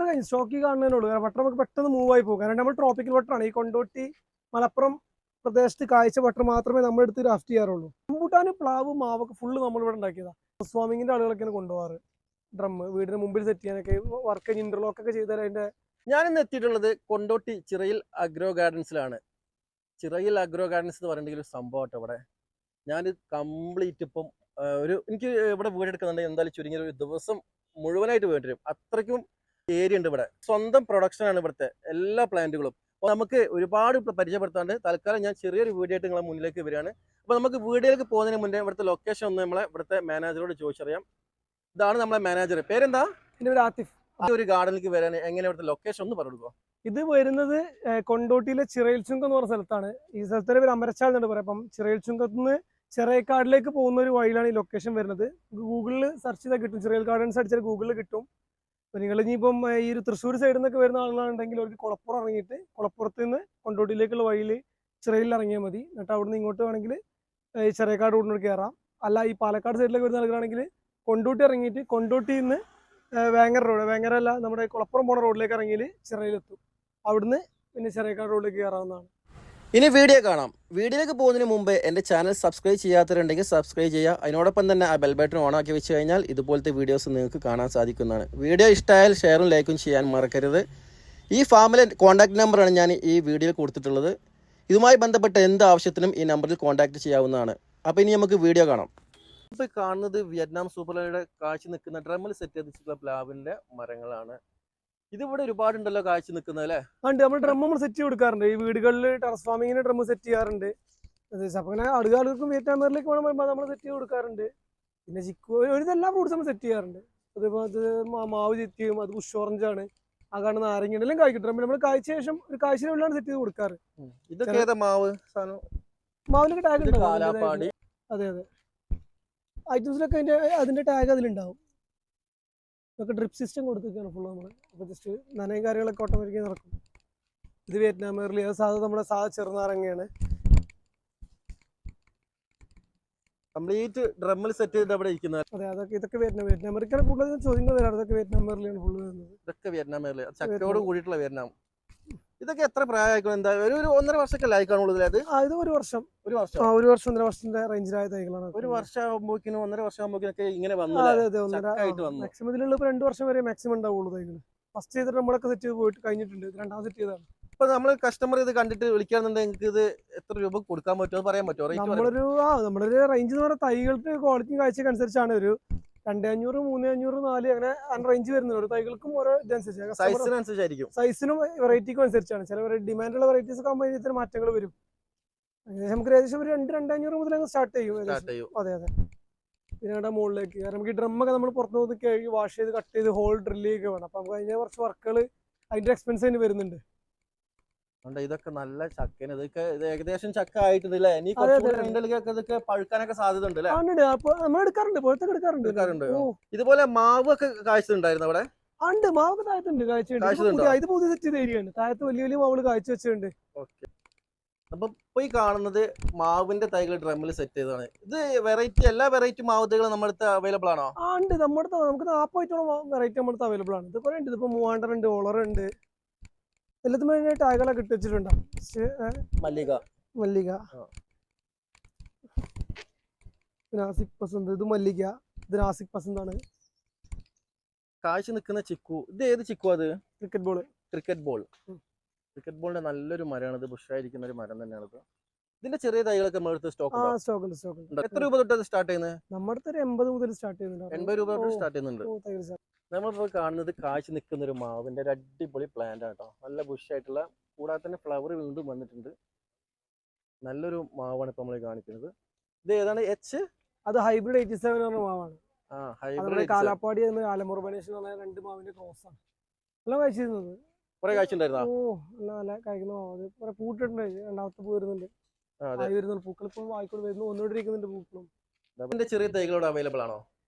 കഴിഞ്ഞു സ്റ്റോക്കി കാണുന്നതിനുള്ളൂ. കാരണം ബട്ടർ നമുക്ക് പെട്ടെന്ന് മൂവ് ആയി പോകും. കാരണം നമ്മൾ ട്രോപ്പിക്കൽ ബട്ടറാണ്. ഈ കൊണ്ടോട്ടി മലപ്പുറം പ്രദേശത്ത് കാഴ്ച ബട്ടർ മാത്രമേ നമ്മൾ എടുത്ത് ഗ്രാഫ്റ്റ് ചെയ്യാറുള്ളൂ. റംബൂട്ടാൻ, പ്ലാവ്, മാവൊക്കെ ഫുള്ള് നമ്മളിവിടെ ഉണ്ടാക്കിയതാണ്. ഹൗസ് വാമിങ്ങിന്റെ ആളുകളൊക്കെയാണ് കൊണ്ടുപോകാറ്. ഡ്രം വീടിന് മുമ്പിൽ സെറ്റ് ചെയ്യാനൊക്കെ വർക്ക് ഇന്റർലോക്ക് ഒക്കെ ചെയ്താൽ അതിന്റെ. ഞാനിന്ന് എത്തിയിട്ടുള്ളത് കൊണ്ടോട്ടി ചിറയിൽ അഗ്രോ ഗാർഡൻസിലാണ്. ചിറയിൽ അഗ്രോ ഗാർഡൻസ് എന്ന് പറഞ്ഞിട്ടുണ്ടെങ്കിൽ ഒരു സംഭവമായിട്ട് ഇവിടെ ഞാൻ കംപ്ലീറ്റ് ഇപ്പം എനിക്ക് ഇവിടെ വീടെടുക്കുന്നുണ്ടെങ്കിൽ എന്തായാലും ചുരുങ്ങിയ ഒരു ദിവസം മുഴുവനായിട്ട് വേണ്ടി വരും. അത്രയ്ക്കും ഏരിയ ഉണ്ട് ഇവിടെ. സ്വന്തം പ്രൊഡക്ഷനാണ് ഇവിടുത്തെ എല്ലാ പ്ലാന്റുകളും. അപ്പോൾ നമുക്ക് ഒരുപാട് പരിചയപ്പെടുത്താണ്ട് തൽക്കാലം ഞാൻ ചെറിയൊരു വീഡിയോ ആയിട്ട് നിങ്ങളെ മുന്നിലേക്ക് വരികയാണ്. അപ്പോൾ നമുക്ക് വീഡിയോയിലേക്ക് പോകുന്നതിന് മുന്നേ ഇവിടുത്തെ ലൊക്കേഷൻ ഒന്ന് നമ്മളെ ഇവിടുത്തെ മാനേജറോട് ചോദിച്ചറിയാം. ഇതാണ് നമ്മളെ മാനേജർ. പേരെന്താ? ആത്തിഫ്. ഒരു ഗാർഡനിലേക്ക് വരാൻ എങ്ങനെ ഇവിടുത്തെ ലൊക്കേഷൻ ഒന്ന് പറഞ്ഞു. ഇത് വരുന്നത് കൊണ്ടോട്ടിയിലെ ചിറയിൽ ചുങ്കം എന്ന് പറഞ്ഞ സ്ഥലത്താണ്. ഈ സ്ഥലത്തിന്റെ പേര് അമരച്ചാൽ എന്നാണ് പറയാം. അപ്പം ചിറയിൽ ചുങ്കത്ത് നിന്ന് ചിറയക്കാടിലേക്ക് പോകുന്ന ഒരു വഴിയിലാണ് ഈ ലൊക്കേഷൻ വരുന്നത്. ഗൂഗിളിൽ സെർച്ച് ചെയ്താൽ കിട്ടും. ചിറയിൽ ഗാർഡൻസ് അടിച്ചാൽ ഗൂഗിളിൽ കിട്ടും. അപ്പോൾ നിങ്ങൾ ഇനിയിപ്പം ഈ ഒരു തൃശ്ശൂർ സൈഡിൽ നിന്നൊക്കെ വരുന്ന ആളുകളാണെങ്കിൽ അവർക്ക് കുളപ്പുറം ഇറങ്ങിയിട്ട് കുളപ്പുറത്ത് നിന്ന് കൊണ്ടോട്ടിയിലേക്കുള്ള വഴിയിൽ ചിറയിൽ ഇറങ്ങിയാൽ മതി. എന്നിട്ട് അവിടെ നിന്ന് ഇങ്ങോട്ട് വേണമെങ്കിൽ ഈ ചിറയക്കാട് റോഡിനോട് കയറാം. അല്ല ഈ പാലക്കാട് സൈഡിലേക്ക് വരുന്ന ആളുകളാണെങ്കിൽ കൊണ്ടോട്ടി ഇറങ്ങിയിട്ട് കൊണ്ടോട്ടിയിൽ നിന്ന് വേങ്ങര റോഡ്, വേങ്ങര അല്ല നമ്മുടെ കുളപ്പുറം പോണ റോഡിലേക്ക് ഇറങ്ങിയിൽ ചിറയിലെത്തും. അവിടുന്ന് പിന്നെ ചിറയക്കാട് റോഡിലേക്ക് കയറാവുന്നതാണ്. ഇനി വീഡിയോ കാണാം. വീഡിയോയിലേക്ക് പോകുന്നതിന് മുമ്പ് എൻ്റെ ചാനൽ സബ്സ്ക്രൈബ് ചെയ്യാത്തവരുണ്ടെങ്കിൽ സബ്സ്ക്രൈബ് ചെയ്യുക. അതിനോടൊപ്പം തന്നെ ആ ബെൽ ബട്ടൺ ഓൺ ആക്കി വെച്ച് കഴിഞ്ഞാൽ ഇതുപോലത്തെ വീഡിയോസ് നിങ്ങൾക്ക് കാണാൻ സാധിക്കുന്നതാണ്. വീഡിയോ ഇഷ്ടമായാൽ ഷെയറും ലൈക്കും ചെയ്യാൻ മറക്കരുത്. ഈ ഫാമിലെ കോൺടാക്ട് നമ്പറാണ് ഞാൻ ഈ വീഡിയോയിൽ കൊടുത്തിട്ടുള്ളത്. ഇതുമായി ബന്ധപ്പെട്ട എന്ത് ആവശ്യത്തിനും ഈ നമ്പറിൽ കോൺടാക്ട് ചെയ്യാവുന്നതാണ്. അപ്പോൾ ഇനി നമുക്ക് വീഡിയോ കാണാം. ഇപ്പോൾ കാണുന്നത് വിയറ്റ്നാം സൂപ്പർലയുടെ കാഴ്ച നിൽക്കുന്ന ഡ്രമ്മിൽ സെറ്റ് ചെയ്തിട്ടുള്ള പ്ലാവിൻ്റെ മരങ്ങളാണ്. ഇതിവിടെ ഒരുപാടുണ്ടല്ലോ കാഴ്ച നിൽക്കുന്നത് അല്ലേ? ഉണ്ട്. നമ്മൾ ഡ്രം നമ്മൾ സെറ്റ് ചെയ്ത് കൊടുക്കാറുണ്ട്. ഈ വീടുകളിൽ ടെറസ് ഫാമിങ്ങിന് ഡ്രം സെറ്റ് ചെയ്യാറുണ്ട്. അപ്പോൾ അങ്ങനെ അടുക്കാളുകൾക്കും വിയറ്റ്നാമിലേക്ക് വേണമെങ്കിൽ നമ്മൾ സെറ്റ് ചെയ്ത് കൊടുക്കാറുണ്ട്. പിന്നെ ചിക്കു എല്ലാ ഫ്രൂട്ട്സ് നമ്മൾ സെറ്റ് ചെയ്യാറുണ്ട്. അതേപോലെ മാവ് സെറ്റ് ചെയ്യും. അത് ബുഷ് ഓറഞ്ചാണ്. ആ കാണുന്ന നാരങ്ങ എല്ലാം കായ്ക്കും. ഡ്രമ്മിൽ നമ്മൾ കായ്ച്ച ശേഷം ഒരു കാഴ്ചയിലാണ് സെറ്റ് ചെയ്ത് കൊടുക്കാറ്. ഇതൊക്കെ മാവ് മാവിലൊക്കെ ടാഗ് ഉണ്ട്. അതെ അതെ, ഐറ്റംസിലൊക്കെ അതിന്റെ ടാഗ് അതിലുണ്ടാവും. ഇതൊക്കെ ഡ്രിപ്പ് സിസ്റ്റം കൊടുത്തിരിക്കുകയാണ് ഫുള്ള് നമ്മൾ. അപ്പോൾ ജസ്റ്റ് നനയും കാര്യങ്ങളൊക്കെ ഓട്ടോമാറ്റിക്കായി നടക്കും. ഇത് വിയറ്റ്നാം മെർലി, അത് നമ്മുടെ ചെറുനാരങ്ങയാണ്. കംപ്ലീറ്റ് ഡ്രമ്മിൽ സെറ്റ് ചെയ്ത് അവിടെ ഇരിക്കുന്നത്. അതെ, ഇതൊക്കെ വിയറ്റ്നാം മെർലിക്കാണ് കൂടുതൽ ചോദ്യങ്ങൾ വരാറ്. ഇതൊക്കെ വിയറ്റ്നാം മെർലിയാണ് ഫുള്ള് വരുന്നത്. ഇതൊക്കെ വിയറ്റ്നാം മെർലി, ചക്കയോട് കൂടിയിട്ടുള്ള വിയറ്റ്നാം. ഇതൊക്കെ എത്ര പ്രായമായിക്കോളും? എന്താ ഒരു 1.5 വർഷമൊക്കെ ആയിക്കാണുള്ളൂ. അത് ഇത് ഒരു വർഷം 1.5 വർഷത്തിന്റെ റേഞ്ചിലായ തൈകളാണ്. ഒരു വർഷം ആകുമ്പോഴേക്കും 1.5 വർഷം ആകുമ്പോഴേക്കൊക്കെ ഇങ്ങനെ വന്നു. മാക്സിമം ഇതിലുള്ള 2 വർഷം വരെ മാക്സിമം ഉണ്ടാവുള്ളൂ തൈകൾ. ഫസ്റ്റ് ചെയ്തിട്ട് നമ്മളൊക്കെ സെറ്റ് ചെയ്ത് പോയിട്ട് കഴിഞ്ഞിട്ടുണ്ട്. രണ്ടാമത് സെറ്റ് ചെയ്താണ്. ഇപ്പൊ നമ്മൾ കസ്റ്റമർ ഇത് കണ്ടിട്ട് വിളിക്കാന്നുണ്ടെങ്കിൽ ഇത് എത്ര രൂപ കൊടുക്കാൻ പറ്റുമോ പറയാൻ പറ്റുമോ? നമ്മളൊരു റേഞ്ച് എന്ന് പറയുന്ന തൈകൾക്ക് ക്വാളിറ്റിയും കാഴ്ചയ്ക്ക് അനുസരിച്ചാണ് ഒരു 2500, 3500, 4 അങ്ങനെ റേഞ്ച് വരുന്നത്. ഓരോ തൈകൾക്കും ഓരോ ഇതനുസരിച്ചായിരിക്കും. സൈസിനും വെറൈറ്റിക്കും അനുസരിച്ചാണ്. ചില ഡിമാൻഡുള്ള വെറൈറ്റീസ് ഒക്കെ ആകുമ്പോൾ ഇതിന് മാറ്റങ്ങൾ വരും. നമുക്ക് ഏകദേശം ഒരു 2,500 മുതൽ സ്റ്റാർട്ട് ചെയ്യും. അതെ അതെ. പിന്നെ മുകളിലേക്ക് നമുക്ക് ഈ ഡ്രമ്മൊക്കെ നമ്മൾ പുറത്തു നിന്ന് കഴുകി വാഷ് ചെയ്ത് കട്ട് ചെയ്ത് ഹോൾ ഡ്രില്ല് ചെയ്യുക വേണം. അപ്പൊ നമുക്ക് അതിന്റെ കുറച്ച് വർക്കുകൾ അതിന്റെ എക്സ്പെൻസ് അതിന് വരുന്നുണ്ട്. ഇതൊക്കെ നല്ല ചക്കന് ഇതൊക്കെ ഏകദേശം ചക്ക ആയിട്ടില്ലേ? ഇതൊക്കെ പഴുക്കാനൊക്കെ സാധ്യത ഉണ്ട്. നമ്മൾ എടുക്കാറുണ്ട്. ഇതുപോലെ മാവ് ഒക്കെ കാഴ്ചയുണ്ടായിരുന്നു അവിടെ? ഉണ്ട്, മാവൊക്കെ താഴത്തുണ്ട് കാഴ്ചയുണ്ട്. ഇത് പുതിയ സെറ്റ് ചെയ്ത ഏരിയയാണ്. താഴത്ത് വലിയ വലിയ മാവുകൾ കാഴ്ച വെച്ചിട്ടുണ്ട്. ഓക്കെ. അപ്പൊ ഈ കാണുന്നത് മാവിന്റെ തൈകൾ ഡ്രമ്മിൽ സെറ്റ് ചെയ്തതാണ്. ഇത് വെറൈറ്റി എല്ലാ വെറൈറ്റി മാവ് തൈകളും നമ്മുടെ അടുത്ത് അവൈലബിൾ ആണോ? ഉണ്ട്, നമുക്ക് 40 വെറൈറ്റി നമ്മുടെ അടുത്ത് അവൈലബിൾ ആണ്. ഇത് കുറെ ഉണ്ട്. ഇതിപ്പോ 300 ഉണ്ട്, ഓളർ ഉണ്ട്. എല്ലാത്തും ടാഗുകളൊക്കെ ഇട്ട് വെച്ചിട്ടുണ്ടാവും. മല്ലിക, നാസിക് പസന്ത്, ഇത് മല്ലിക, ഇത് നാസിക് പസന്താണ്. കാഴ്ച നിൽക്കുന്ന ചിക്കു, ഇത് ഏത് ചിക്കു? അത് ക്രിക്കറ്റ് ബോളിന്റെ നല്ലൊരു മരമാണ്. ഇത് ബുഷായിരിക്കുന്ന ഒരു മരം തന്നെയാണ്. ഇതിന്റെ ചെറിയ തൈകളൊക്കെ നമ്മുടെ അടുത്ത് സ്റ്റോക്ക് ഉണ്ട്. എത്ര രൂപ തൊട്ട് സ്റ്റാർട്ട് ചെയ്യുന്നത്? നമ്മുടെ അടുത്ത് 80 മുതൽ സ്റ്റാർട്ട് ചെയ്യുന്നുണ്ട്. 80 രൂപ തൊട്ട് സ്റ്റാർട്ട് ചെയ്യുന്നുണ്ട്. നമ്മളിപ്പോൾ കാണുന്നത് കാഴ്ച നിൽക്കുന്ന ഒരു മാവിന്റെ ഒരു അടിപൊളി പ്ലാന്റ് ആണ് കേട്ടോ. നല്ല ബുഷായിട്ടുള്ള, കൂടാതെ തന്നെ ഫ്ലവർ വീണ്ടും വന്നിട്ടുണ്ട്. നല്ലൊരു മാവാണ് ഇപ്പൊ നമ്മൾ കാണിക്കുന്നത്. ഇത് ഏതാണ്? അത് ഹൈബ്രിഡ് 87 പറഞ്ഞ മാവാണ്. കാലാപ്പാടി ആലമുർബനേഷൻ എന്ന് പറഞ്ഞ 2 മാവിന്റെ ക്രോസ് ആണ്. എല്ലാം കഴിച്ചിരുന്നത് കുറെ കാഴ്ചണ്ടായിരുന്നോ? നല്ല കഴിക്കുന്ന മാവ്. കുറെ പൂട്ടിട്ടുണ്ട്. രണ്ടാമത്തെ പൂ വരുന്നുണ്ട്. പൂക്കൾ ഇപ്പം വായിക്കൊണ്ട് വരുന്നു, ഒന്നുകൊണ്ടിരിക്കുന്നുണ്ട് പൂക്കളും. ചെറിയ തൈകളോട് അവൈലബിൾ ആണോ?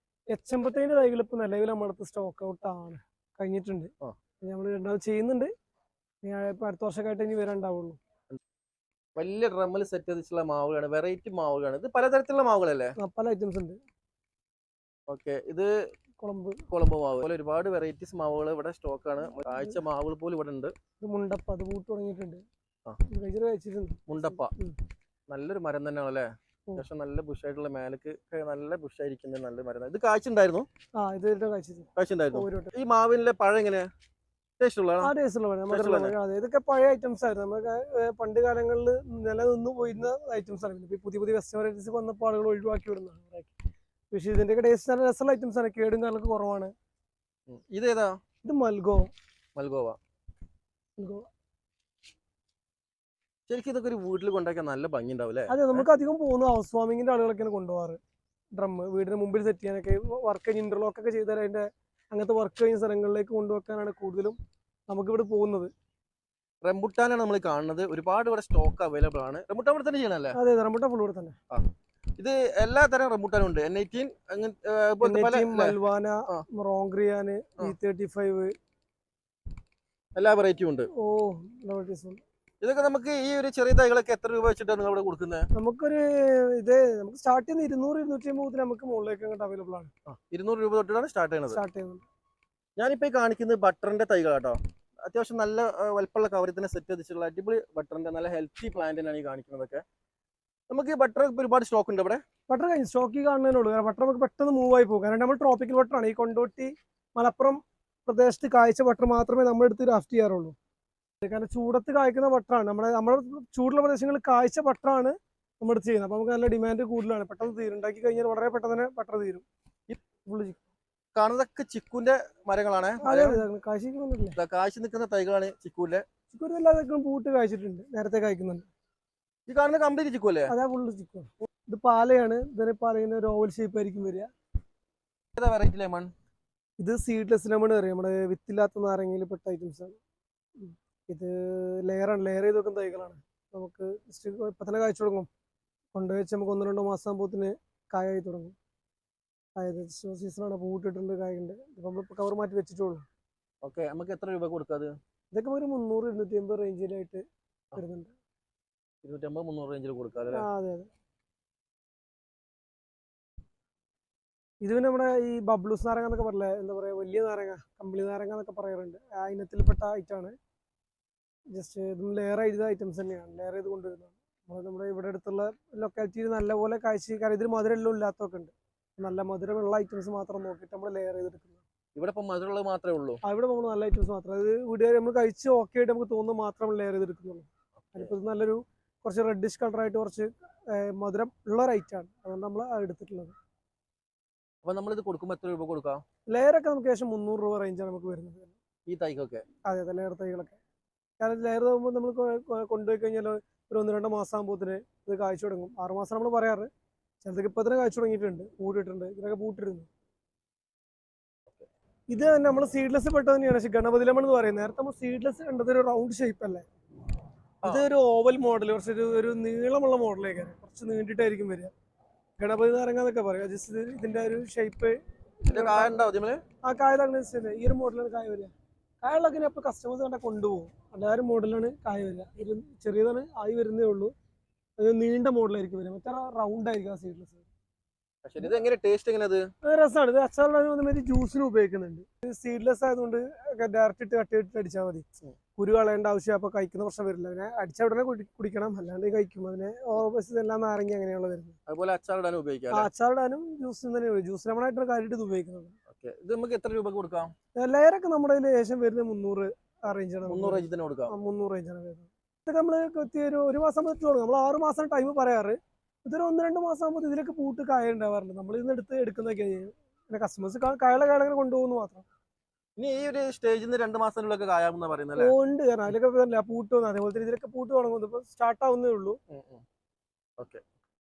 85 തൈകൾ ഇപ്പൊ നിലവിൽ നമ്മുടെ അടുത്ത് സ്റ്റോക്ക് ഔട്ട് ആണ്, കഴിഞ്ഞിട്ടുണ്ട്. നമ്മൾ രണ്ടാമത് ചെയ്യുന്നുണ്ട്. അടുത്ത വർഷമായിട്ട് ഇനി വരാണ്ടാവുള്ളൂ. വലിയ ഡ്രമ്മിൽ സെറ്റ് ചെയ്തിട്ടുള്ള മാവുകളാണ്, വെറൈറ്റി മാവുകളാണ്. ഇത് പലതരത്തിലുള്ള മാവുകളല്ലേ? പല ഐറ്റംസ് ഉണ്ട്. ഓക്കെ. ഇത് കുളമ്പ് മാവ് പോലെ ഒരുപാട് വെറൈറ്റീസ് മാവുകൾ ഇവിടെ സ്റ്റോക്കാണ്. ആഴ്ച മാവുകൾ പോലും ഇവിടെ ഉണ്ട്. ഇത് മുണ്ടപ്പ, അത് പൂട്ട് തുടങ്ങിയിട്ടുണ്ട്. കഴിച്ചിട്ടുണ്ട്. മുണ്ടപ്പ നല്ലൊരു മരം തന്നെയാണ് അല്ലേ? അത്യാവശ്യം നല്ല ബുഷായിട്ടുള്ള മേലക്ക് നല്ല ബുഷായിരിക്കുന്ന നല്ല മരം. ഇത് കാഴ്ചണ്ടായിരുന്നു? കാഴ്ചണ്ടായിരുന്നു. ഈ മാവിലെ പഴം എങ്ങനെ ഇതൊക്കെ പഴയ ഐറ്റംസ് ആയിരുന്നു. നമുക്ക് പണ്ട് കാലങ്ങളിൽ നിലനിന്ന് പോയിരുന്ന ഐറ്റംസ് ആണ്. ഇപ്പൊ പുതിയ പുതിയ വെസ്റ്റേൺ വെറൈറ്റീസ് വന്നപ്പോൾ ആളുകൾ ഒഴിവാക്കി വിടുന്നതാണ്. പക്ഷേ ഇതിന്റെയൊക്കെ ടേസ്റ്റ് നല്ല രസമുള്ള ഐറ്റംസ് ആണ്. കേടും കാലൊക്കെ കുറവാണ്. ഇതേതാ? ഇത് മൽഗോവ. ശരിക്കും ഇതൊക്കെ ഒരു വീട്ടിൽ കൊണ്ടാക്കാൻ നല്ല ഭംഗി ഉണ്ടാവില്ലേ? അതെ, നമുക്ക് അധികം പോകുന്ന ഹൗസ് വാമിങ്ങിന്റെ ആളുകളൊക്കെയാണ് കൊണ്ടുപോകാറ്. ഡ്രം വീടിന് മുമ്പിൽ സെറ്റ് ചെയ്യാനൊക്കെ, വർക്ക് കഴിഞ്ഞ് ഇന്റർലോക്ക് ഒക്കെ ചെയ്താൽ അതിന്റെ അങ്ങനത്തെ വർക്ക് കഴിഞ്ഞ സ്ഥലങ്ങളിലേക്ക് കൊണ്ടുവെക്കാനാണ് കൂടുതലും നമുക്കിവിടെ പോകുന്നത്. റംബുട്ടാനാണ് നമ്മൾ കാണുന്നത്. ഒരുപാട് ഇവിടെ സ്റ്റോക്ക് അവൈലബിൾ ആണ്. റംബുട്ടാൻ ഇവിടെ തന്നെ ചെയ്യണല്ലേ? അതെ, റംബുട്ടാൻ ഫുൾ ഇവിടെ തന്നെ. ഇത് എല്ലാ തരം റംബുട്ടാനും ഉണ്ട്. മൽവാന, റോങ്ക്രിയാൻ, E35 എല്ലാ വെറൈറ്റിയും ഉണ്ട്. ഇതൊക്കെ നമുക്ക് ഈ ഒരു ചെറിയ തൈകളൊക്കെ എത്ര രൂപ വെച്ചിട്ടാണ് നിങ്ങൾ ഇവിടെ കൊടുക്കുന്നത്? നമുക്ക് സ്റ്റാർട്ട് ചെയ്യുന്ന 200-250 നമുക്ക് മുകളിലേക്ക് അങ്ങോട്ട് അവൈലബിൾ ആണ്. 200 രൂപ തൊട്ടാണ് സ്റ്റാർട്ട് ചെയ്യുന്നത്. ഞാനിപ്പോ കാണിക്കുന്നത് ബട്ടറിന്റെ തൈകളാട്ടോ. അത്യാവശ്യം നല്ല വലുപ്പമുള്ള കവരത്തിന് സെറ്റ് ചെയ്തിട്ടുള്ള അടിപൊളി ബട്ടറിന്റെ നല്ല ഹെൽത്തി പ്ലാന്റിനാണ് ഈ കാണിക്കുന്നതൊക്കെ. നമുക്ക് ഈ ബട്ടർ ഒരുപാട് സ്റ്റോക്ക് ഉണ്ട് ഇവിടെ. ബട്ടർ കഴിഞ്ഞ് സ്റ്റോക്ക് കാണുന്നതിനുള്ളൂ. കാരണം ബട്ടർ നമുക്ക് പെട്ടെന്ന് മൂവ് ആയി പോകും. കാരണം നമ്മൾ ട്രോപ്പിക്കൽ ബട്ടറാണ്. ഈ കൊണ്ടോട്ടി മലപ്പുറം പ്രദേശത്ത് കായ്ച്ച ബട്ടർ മാത്രമേ നമ്മളെടുത്ത് ഗ്രാഫ്റ്റ് ചെയ്യാറുള്ളൂ. കാരണം ചൂടത്ത് കായ്ക്കുന്ന ബട്ടറാണ്. നമ്മുടെ ചൂടുള്ള പ്രദേശങ്ങളിൽ കായ്ച്ച ബട്ടറാണ് നമ്മളെടുത്ത് ചെയ്യുന്നത്. അപ്പോൾ നമുക്ക് നല്ല ഡിമാൻഡ് കൂടുതലാണ്. പെട്ടെന്ന് തീരും. ഉണ്ടാക്കി കഴിഞ്ഞാൽ വളരെ പെട്ടെന്ന് തന്നെ ബട്ടർ തീരും. കാണുന്നതൊക്കെ ചിക്കുന്റെ മരങ്ങളാണ്. കാശി നിൽക്കുന്ന തൈകളാണ് ചിക്കൂന്റെ. ചിക്കൂര് എല്ലാതൊക്കെ പൂട്ട് കായ്ച്ചിട്ടുണ്ട്, നേരത്തെ കായ്ക്കുന്നുണ്ട്. ഈ കാണുന്ന കംപ്ലീറ്റ് ചിക്കു അല്ലേ? അതാ ഫുള്ള് ചിക്കു. ഇത് പാലയാണ്. ഇതിനെ പറയുന്ന ഒരു ഓവൽ ഷേപ്പ് ആയിരിക്കും വരിക. Variety lemon. ഇത് സീഡ്ലെസ് ലെമൺ പറയും. നമ്മുടെ വിത്തില്ലാത്ത നാരങ്ങയിൽ പെട്ട ഐറ്റംസ് ആണ്. ഇത് ലെയറാണ്. ലെയർ ചെയ്ത് വെക്കുന്ന തൈകളാണ്. നമുക്ക് ഇപ്പൊ തന്നെ കായ്ച്ചു തുടങ്ങും. കൊണ്ടുവച്ച് നമുക്ക് 1-2 മാസം ആകുമ്പോഴത്തിന് കായായി തുടങ്ങും. സീസണാണ്. പൂട്ടിട്ടുണ്ട്, കായുണ്ട്. ഇപ്പൊ നമ്മളിപ്പോ കവർ മാറ്റി വെച്ചിട്ടുള്ളൂ. ഓക്കെ, നമുക്ക് എത്ര രൂപ കൊടുക്കാതെ? ഇതൊക്കെ ഒരു 300-250 റേഞ്ചിലായിട്ട് വരുന്നുണ്ട്. 250-300 റേഞ്ചിൽ കൊടുക്കാം. അതെ അതെ. ഇത് പിന്നെ നമ്മുടെ ഈ ബബ്ലൂസ് നാരങ്ങ എന്നൊക്കെ പറയില്ലേ, എന്താ പറയാ, വലിയ നാരങ്ങ, കമ്പിളി നാരങ്ങ എന്നൊക്കെ പറയാറുണ്ട്. ആ ഇനത്തിൽപ്പെട്ട ഐറ്റാണ്. ജസ്റ്റ് ഇതും ലെയർ ചെയ്ത ഐറ്റംസ് തന്നെയാണ്. ലെയർ ചെയ്ത് കൊണ്ടുവരുന്നത്. നമ്മുടെ ഇവിടെ അടുത്തുള്ള ലൊക്കാലിറ്റിയിൽ നല്ലപോലെ കാഴ്ച. കാരണം ഇതിൽ മധുരമെല്ലാം ഇല്ലാത്തൊക്കെ ഉണ്ട്. നല്ല മധുരമുള്ള ഐറ്റംസ് മാത്രം നോക്കിയിട്ട് നമ്മൾ ലെയർ ചെയ്തെടുക്കുന്നത്. ഇവിടെ ഇപ്പം മധുരമുള്ളത് മാത്രമേ ഉള്ളൂ. ഇവിടെ നമ്മൾ നല്ല ഐറ്റംസ് മാത്രം, അത് വീടുകാർ നമ്മൾ കഴിച്ച് ഓക്കെ ആയിട്ട് നമുക്ക് തോന്നുന്നു മാത്രം ലെയർ ചെയ്തെടുക്കുന്നുള്ളൂ. അതിപ്പോൾ നല്ലൊരു കുറച്ച് റെഡിഷ് കളറായിട്ട് കുറച്ച് മധുരം ഉള്ള ഒരു ഐറ്റാണ്. അതുകൊണ്ട് നമ്മൾ എടുത്തിട്ടുള്ളത്. അപ്പൊ നമ്മളിത് കൊടുക്കുമ്പോൾ എത്ര രൂപ കൊടുക്കാം? ലെയറൊക്കെ നമുക്ക് ഏകദേശം 300 രൂപ റേഞ്ചാണ് നമുക്ക് വരുന്നത് ഈ തൈക്കൊക്കെ. അതെ അതെ, ലെയർ തൈകളൊക്കെ. കാരണം ലെയർ ആകുമ്പോൾ നമ്മൾ കൊണ്ടുപോയി കഴിഞ്ഞാൽ ഒരു 1-2 മാസം ആകുമ്പോഴത്തിന് ഇത് കായ്ച്ചു തുടങ്ങും. 6 മാസം നമ്മൾ പറയാറ്. ചിലതൊക്കെ ഇപ്പൊ തന്നെ കായ്ച്ചു തുടങ്ങിയിട്ടുണ്ട്, പൂട്ടിട്ടുണ്ട്. ഇതിനൊക്കെ പൂട്ടിരുന്നു. ഇത് തന്നെ നമ്മൾ സീഡ്ലെസ് പെട്ടത് തന്നെയാണ്. ഗണപതി ലെമൺ എന്ന് പറയുന്നത്. നേരത്തെ നമ്മൾ സീഡ്ലെസ് കണ്ടത് ഒരു റൗണ്ട് ഷേപ്പ് അല്ലേ, ഇതൊരു ഓവൽ മോഡൽ, കുറച്ച് ഒരു നീളമുള്ള മോഡലേക്കാണ്. കുറച്ച് നീണ്ടിട്ടായിരിക്കും വരിക. ഗണപതി നാരങ്ങ എന്നൊക്കെ പറയാം. ജസ്റ്റ് ഇതിന്റെ ഒരു ഷേപ്പ്. ആ കായലാണ് ഈ ഒരു മോഡലാണ് കായ വരിക. കായകളൊക്കെ അപ്പൊ കസ്റ്റമേഴ്സ് കണ്ടാൽ കൊണ്ടുപോകും. എല്ലാവരും മോഡലാണ് കായ വരിക. ഇത് ചെറിയതാണ്, ആയി വരുന്നേ ഉള്ളൂ. അത് നീണ്ട മോഡലായിരിക്കും വരിക. മറ്റേ റൗണ്ട് ആയിരിക്കും ആ സീഡ്ലെസ്. രസമാണ്. ഇത് അച്ചാറിന് ജ്യൂസിന് ഉപയോഗിക്കുന്നുണ്ട്. സീഡ്ലെസ് ആയതുകൊണ്ട് ഡയറക്റ്റ് ഇട്ട് കട്ട് ചെയ്തിട്ട് അടിച്ചാൽ മതി. കുരു കളയേണ്ട ആവശ്യം അപ്പൊ കഴിക്കുന്ന പ്രശ്നം വരില്ല. അതിനെ അടിച്ച ഉടനെ കുടിക്കണം, അല്ലാണ്ട് കഴിക്കും. അതിനെ എല്ലാം നാരങ്ങ അങ്ങനെയുള്ള വരുന്നത്. അതുപോലെ അച്ചാറിടാനും ജ്യൂസിന് തന്നെ ജ്യൂസ് ലെമണായിട്ടാണ് കാര്യമായിട്ട് ഇത് ഉപയോഗിക്കുന്നത്. ഇത് നമുക്ക് എത്ര രൂപ കൊടുക്കാം? ലെയറൊക്കെ നമ്മുടെ ഏകദേശം വരുന്നത് 300 റേഞ്ചാണ്. 300 റേഞ്ചാണ് വരുന്നത്. ഇതൊക്കെ നമ്മള് ഒരു മാസം തുടങ്ങും. നമ്മൾ 6 മാസം ടൈം പറയാറ്. ഇതൊരു 1-2 മാസം ആകുമ്പോൾ ഇതിലൊക്കെ പൂട്ട് കായ ഉണ്ടാവാറുണ്ട്. നമ്മൾ ഇതിന് എടുക്കുന്നൊക്കെ പിന്നെ കസ്റ്റമേഴ്സ് കായകളെ കൊണ്ടുപോകുന്നു മാത്രം. ഇനി ഈ ഒരു സ്റ്റേജിൽ നിന്ന് 2 മാസത്തിനുള്ളിലൊക്കെ കായാമെന്ന് പറയുന്നത് ഉണ്ട്. കാരണം അതിലൊക്കെ പൂട്ട് വന്നു. അതേപോലെ തന്നെ ഇതിലൊക്കെ പൂട്ട് തുടങ്ങുന്നു. ഇപ്പൊ സ്റ്റാർട്ട് ആവുന്നേ ഉള്ളൂ.